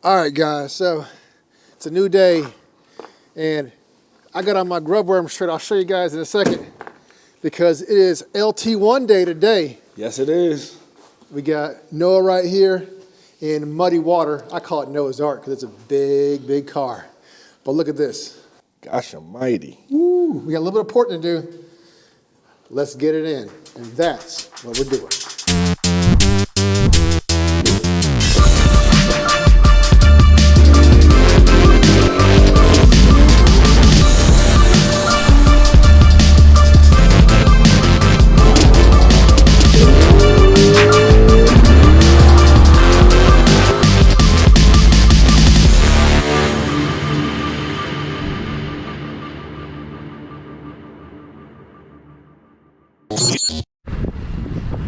All right, guys, so it's a new day, and I got on my grub worm shirt. I'll show you guys in a second, because it is LT1 day today. Yes, it is. We got Noah right here in muddy water. I call it Noah's Ark because it's a big, big car. But look at this. Gosh almighty. Woo, we got a little bit of porting to do. Let's get it in, and that's what we're doing.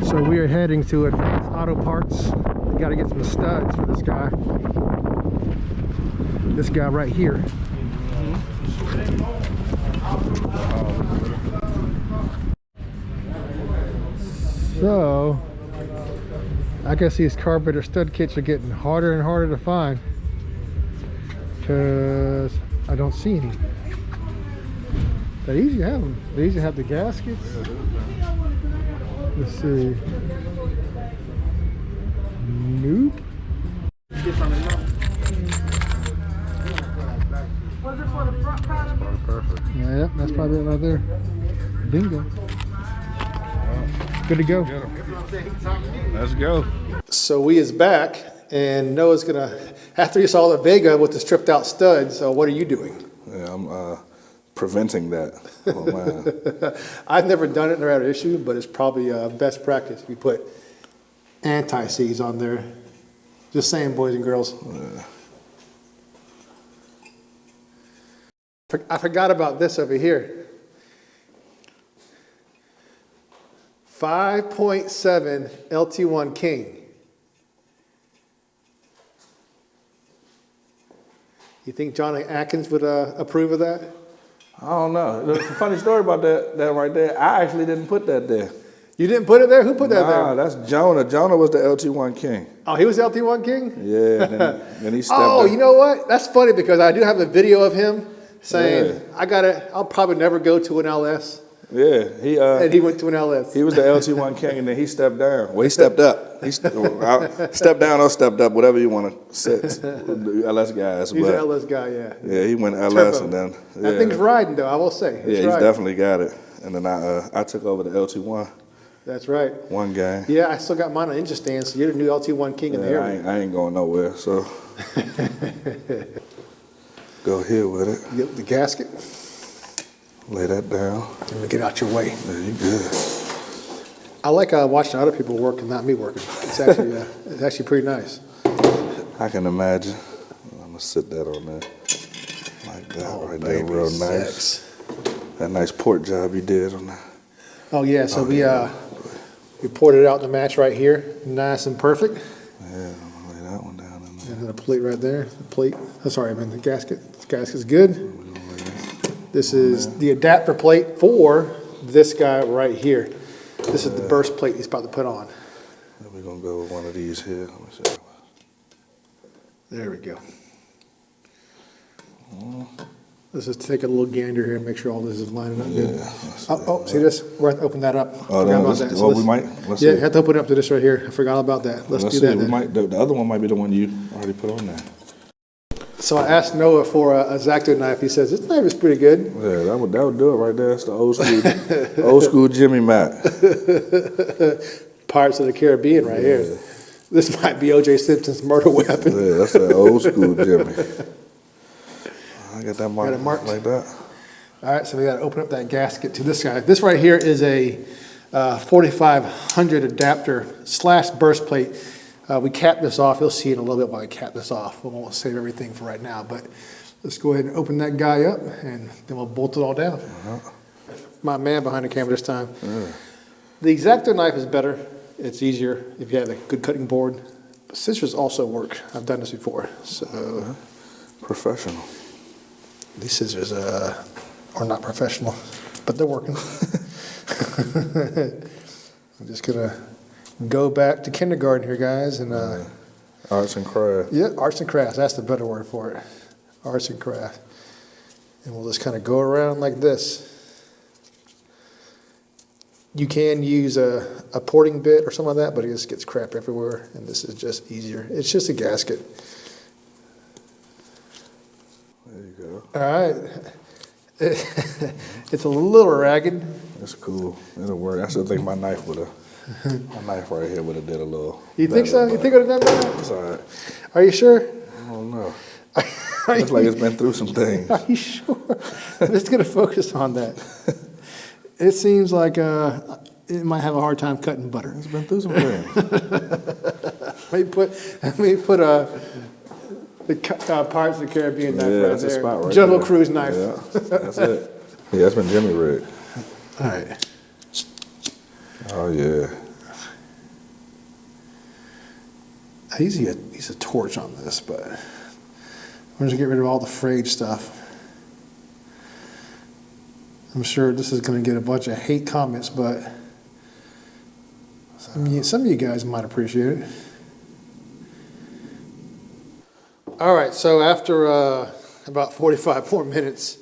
So we are heading to Advanced Auto Parts. We got to get some studs for this guy. This guy right here. So I guess these carburetor stud kits are getting harder and harder to find because I don't see any. They usually have them. They usually have the gaskets. Let's see. Nope. Perfect. Yeah, that's probably it right there. Bingo. Good to go. Let's go. So we is back, and Noah's gonna, after you saw the Vega with the stripped out studs, so what are you doing? Yeah, I'm preventing that. Oh, man. I've never done it, never had an issue, but it's probably best practice if you put anti-seize on there. Just saying, boys and girls. I forgot about this over here. 5.7 LT1 King. You think John Atkins would approve of that? I don't know. There's a funny story about that right there. I actually didn't put that there. You didn't put it there? Who put that there? Nah, that's Jonah. Jonah was the LT1 King. Oh, he was LT1 King? Yeah, then he stepped Oh, up. you know what? That's funny because I do have a video of him saying, yeah. I'll probably never go to an LS. Yeah, and he went to an LS. He was the LT1 King, and then he stepped down. Well, he stepped up. Stepped down or stepped up, whatever you want to say. The LS guys. He's an LS guy, yeah. Yeah, he went LS, Turbo. And then that thing's riding though. I will say. It's he's riding. definitely got it. And then I took over the LT1. That's right. One guy. Yeah, I still got mine on engine stand, so you're the new LT1 King in the area. I ain't going nowhere, so go here with it. Get the gasket. Lay that down. Let me get out your way. Yeah, you good. I like watching other people work and not me working. It's actually pretty nice. I can imagine. I'm gonna sit that on there like that right there, real nice. That nice port job you did on that. Oh yeah, so we poured it out in the match right here, nice and perfect. Yeah, I'm gonna lay that one down in there. And then a plate right there. The plate. Oh, sorry, I mean the gasket. This gasket's good. This is the adapter plate for this guy right here. This is the burst plate he's about to put on. Then we're gonna go with one of these here. Let me see. There we go. Let's just take a little gander here and make sure all this is lining up good. Oh, see this? We're going to open that up. Oh, forgot about that. Well, we might. Let's yeah, see. you have to open it up to this right here. I forgot about that. Let's do that. We might, the other one might be the one you already put on there. So I asked Noah for a X-Acto knife. He says, this knife is pretty good. Yeah, that would do it right there. That's the old school Jimmy Mac. Pirates of the Caribbean right here. This might be O.J. Simpson's murder weapon. Yeah, that's the old school Jimmy. I got that marked like that. All right, so we got to open up that gasket to this guy. This right here is a 4500 adapter / burst plate. We capped this off. You'll see in a little bit why I capped this off. We won't save everything for right now, but let's go ahead and open that guy up, and then we'll bolt it all down. My man behind the camera this time. The X-Acto knife is better. It's easier if you have a good cutting board. But scissors also work. I've done this before. So professional. These scissors are not professional, but they're working. I'm just gonna go back to kindergarten here, guys, and Arts and crafts. Yeah, arts and crafts, that's the better word for it. Arts and crafts. And we'll just kind of go around like this. You can use a porting bit or something like that, but it just gets crap everywhere, and this is just easier. It's just a gasket. There you go. All right. It's a little ragged. That's cool. It'll work. I still think my knife right here would have did a little. You think so? You think it would have done better? It's all right. Are you sure? I don't know. Looks like it's been through some things. Are you sure? I'm just going to focus on that. It seems like it might have a hard time cutting butter. It's been through some things. Let me put the Pirates of the Caribbean knife right that's there. a spot right Jungle there. Cruise knife. Yeah, that's it. Yeah, that's been Jimmy rigged. All right. Oh yeah. I usually use a torch on this, but I'm going to get rid of all the frayed stuff. I'm sure this is going to get a bunch of hate comments, but some of you guys might appreciate it. All right, so after about 45 more minutes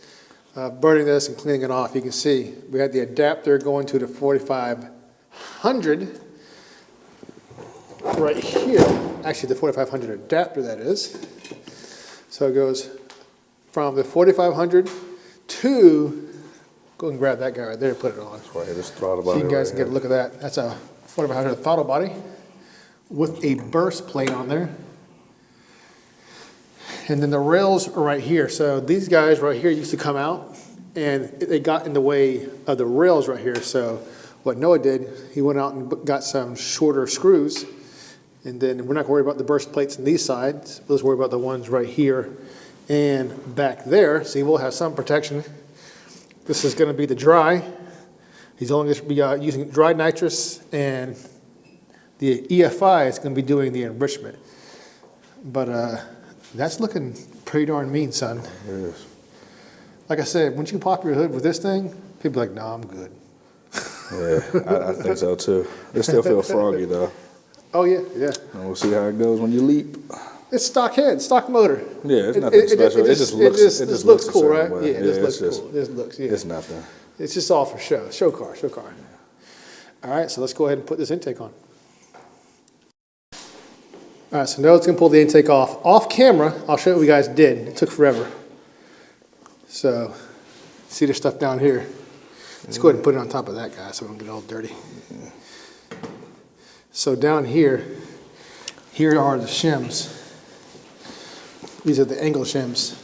burning this and cleaning it off, you can see we had the adapter going to the 4500 right here. Actually, the 4500 adapter, that is. So it goes from the 4500 to, go and grab that guy right there and put it on. Right here, this throttle So body. you guys right can get a look at that. That's a 4500 throttle body with a burst plate on there. And then the rails are right here. So these guys right here used to come out and they got in the way of the rails right here. So what Noah did, he went out and got some shorter screws. And then we're not going to worry about the burst plates on these sides. Let's worry about the ones right here and back there. See, we'll have some protection. This is going to be the dry. He's only going to be using dry nitrous, and the EFI is going to be doing the enrichment. But that's looking pretty darn mean, son. It is. Like I said, once you pop your hood with this thing, people are like, "Nah, I'm good." Yeah, I think so too. It still feels froggy though. Oh yeah, yeah. And we'll see how it goes when you leap. It's stock head, stock motor. Yeah, it's nothing special. It just looks cool, the right? same way. Yeah, it just looks it's cool. It just looks, yeah. It's nothing. It's just all for show. Show car, show car. All right, so let's go ahead and put this intake on. All right, so now it's going to pull the intake off. Off camera, I'll show you what we guys did. It took forever. So, see the stuff down here. Let's go ahead and put it on top of that guy so we don't get all dirty. So down here, here are the shims. These are the angle shims.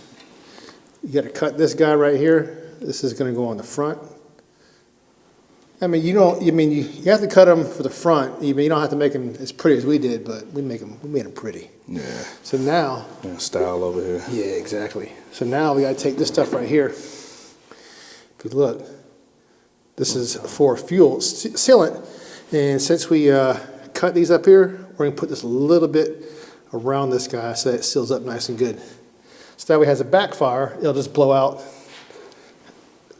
You got to cut this guy right here. This is going to go on the front. I mean, you have to cut them for the front. You don't have to make them as pretty as we did, but we made them pretty. Yeah. So now, Yeah, style over here. yeah, exactly. So now we got to take this stuff right here. If you look, this is for fuel sealant, and since we cut these up here, we're going to put this a little bit around this guy so that it seals up nice and good. So that way it has a backfire, it'll just blow out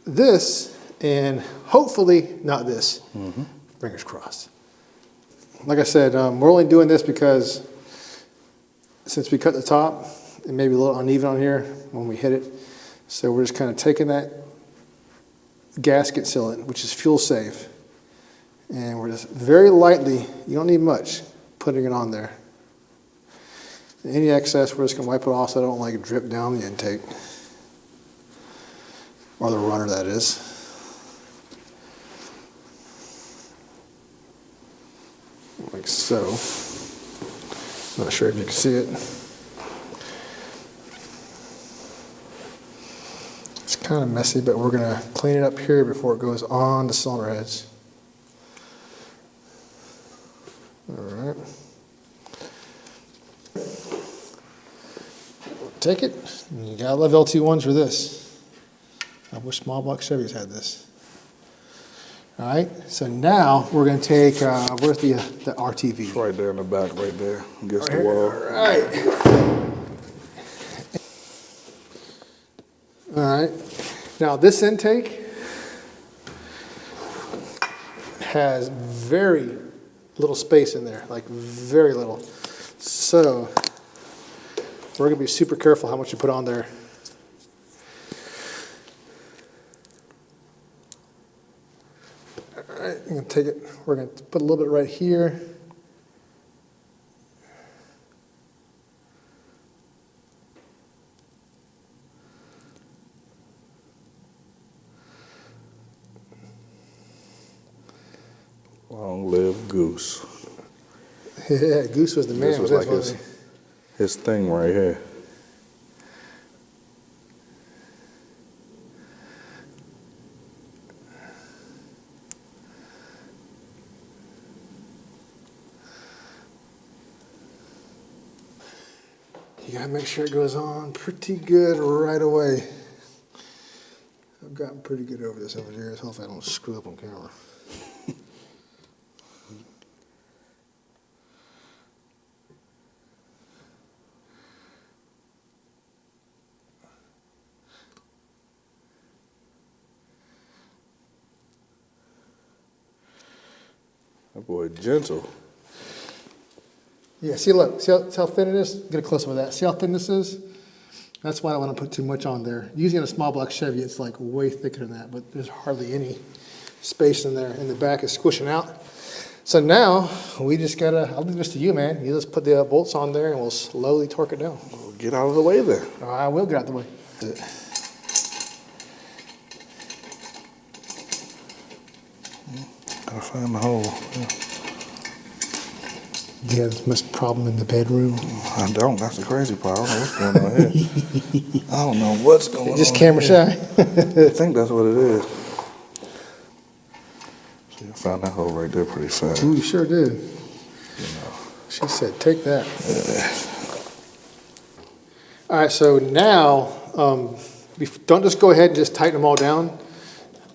this and hopefully not this. Fingers crossed. Like I said, we're only doing this because since we cut the top, it may be a little uneven on here when we hit it. So we're just kind of taking that gasket sealant, which is fuel safe, and we're just very lightly, you don't need much, putting it on there. Any excess, we're just going to wipe it off so I don't like drip down the intake. Or the runner, that is. Like so. Not sure if you can see it. It's kind of messy, but we're going to clean it up here before it goes on the cylinder heads. All right. Take it. You gotta love LT1s for this. I wish small block Chevys had this. All right, so now we're gonna take, where's the RTV? It's right there in the back, right there, against the All wall. right. Now this intake has very little space in there, like very little. So we're gonna be super careful how much you put on there. All right, I'm gonna take it, we're gonna put a little bit right here. Long live Goose. Yeah, Goose was the man. This was like his thing right here. You gotta make sure it goes on pretty good right away. I've gotten pretty good over this over the years. Hopefully I don't screw up on camera. That boy gentle. Yeah, see, look, see how thin it is? Get a close up of that. See how thin this is? That's why I don't want to put too much on there. Usually in a small block Chevy, it's like way thicker than that, but there's hardly any space in there, and the back is squishing out. So now we just gotta, I'll leave this to you, man. You just put the bolts on there and we'll slowly torque it down. Well, get out of the way then. I will get out the way. Gotta find the hole. Yeah, there's much problem in the bedroom. I don't. That's the crazy part. I don't know what's going on here. I don't know what's going on. Just camera shy. I think that's what it is. See, I found that hole right there pretty fast. Ooh, you sure did. You know. She said, take that. All right, so now, don't just go ahead and just tighten them all down.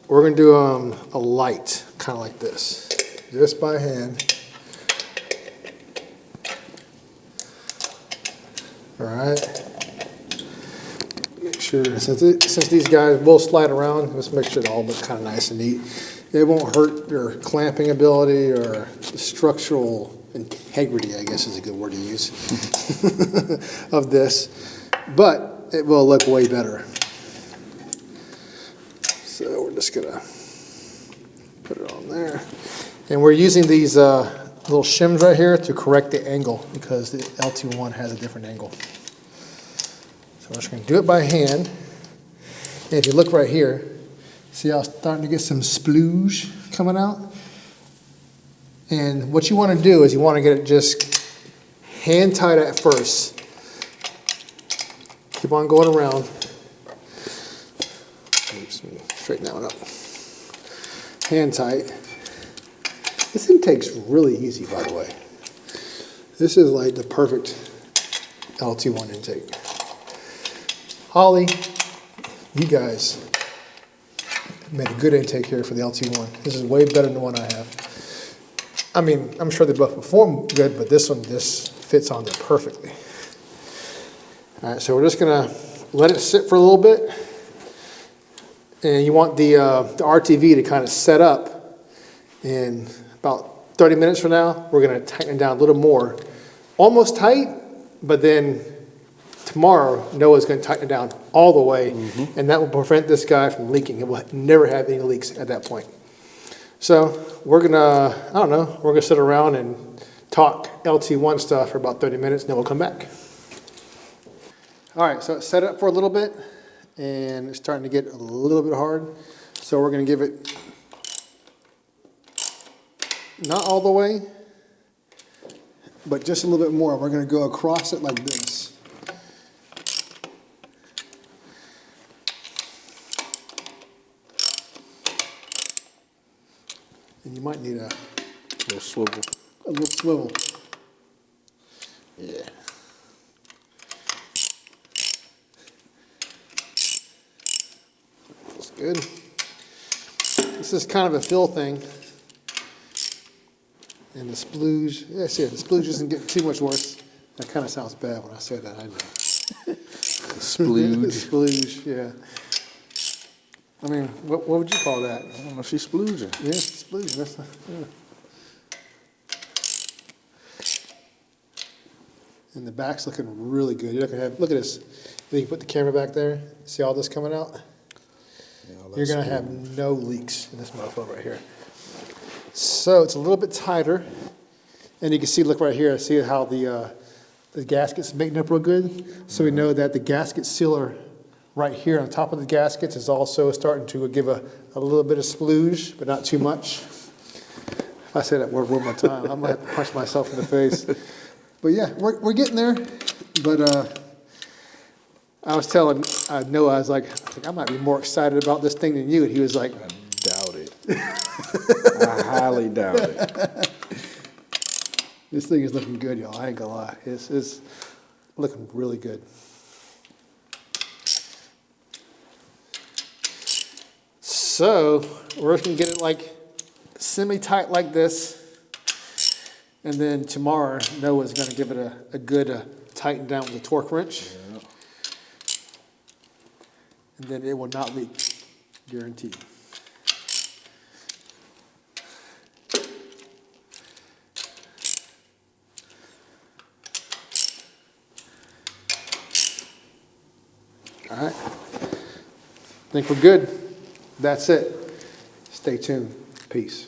We're gonna do a light, kind of like this, just by hand. All right. Make sure, since these guys will slide around, let's make sure they all look kind of nice and neat. It won't hurt your clamping ability or structural integrity, I guess is a good word to use, of this, but it will look way better. So we're just gonna put it on there. And we're using these little shims right here to correct the angle because the LT1 has a different angle. So we're just gonna do it by hand. And if you look right here, see how it's starting to get some splooge coming out? And what you wanna do is you wanna get it just hand tight at first. Keep on going around. Oops, straighten that one up. Hand tight. This intake's really easy, by the way. This is like the perfect LT1 intake. Holly, you guys made a good intake here for the LT1. This is way better than the one I have. I mean, I'm sure they both perform good, but this one, this fits on there perfectly. All right, so we're just gonna let it sit for a little bit. And you want the RTV to kind of set up. And about 30 minutes from now, we're gonna tighten it down a little more. Almost tight, but then tomorrow, Noah's gonna tighten it down all the way, and that will prevent this guy from leaking. It will never have any leaks at that point. So we're gonna, I don't know, we're gonna sit around and talk LT1 stuff for about 30 minutes, and then we'll come back. All right, so it's set up for a little bit, and it's starting to get a little bit hard. So we're gonna give it, not all the way, but just a little bit more. We're gonna go across it like this. And you might need a little swivel. A little swivel. Yeah. That's good. This is kind of a fill thing. And the splooge, yeah, see, the splooge isn't getting too much worse. That kind of sounds bad when I say that, I know. Splooge. Splooge, yeah. I mean, what would you call that? I don't know, she's splooging. Yeah, splooge, that's not, yeah. And the back's looking really good. You're not gonna have, look at this. You can put the camera back there. See all this coming out? Yeah, You're gonna have no leaks in this mofo right here. So it's a little bit tighter. And you can see, look right here, see how the gasket's making up real good? So we know that the gasket sealer right here on top of the gaskets is also starting to give a little bit of splooge, but not too much. If I say that word one more time, I'm gonna have to punch myself in the face. But yeah, we're getting there. But I was telling Noah, I was like, I might be more excited about this thing than you. And he was like, I doubt it. I highly doubt it. this thing is looking good, y'all. I ain't gonna lie. It's looking really good. So we're just gonna get it like semi-tight like this. And then tomorrow, Noah's gonna give it a good tighten down with a torque wrench. Yeah. And then it will not leak, guaranteed. All right, I think we're good. That's it. Stay tuned. Peace.